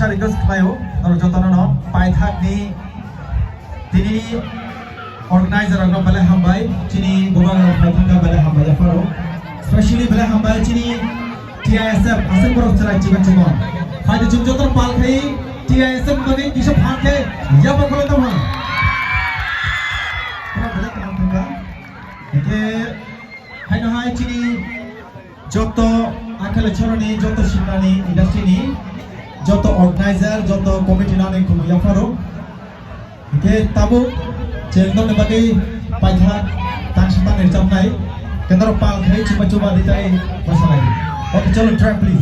Bisa request kemayo, kalau jotono no, paithak ni, tini organizer agno balai hambai, cini gobang paithak ka balai hambai jafaro, especially balai hambai cini TISF asal berok cerai ciban cumon. Hari jum jotor pal kai TISF kami kisah pakai, ya bakal tahu. Kena balai kam tengah, oke, hai no hai cini joto akal coroni joto simrani industri ni. Joto organizer, joto komite nane kumu yafaro. Oke, tabu cendol ne bagi paithak tangsatan exam nai. Kendaro pal khai coba-coba ditai masalah. Oke, chalo try please.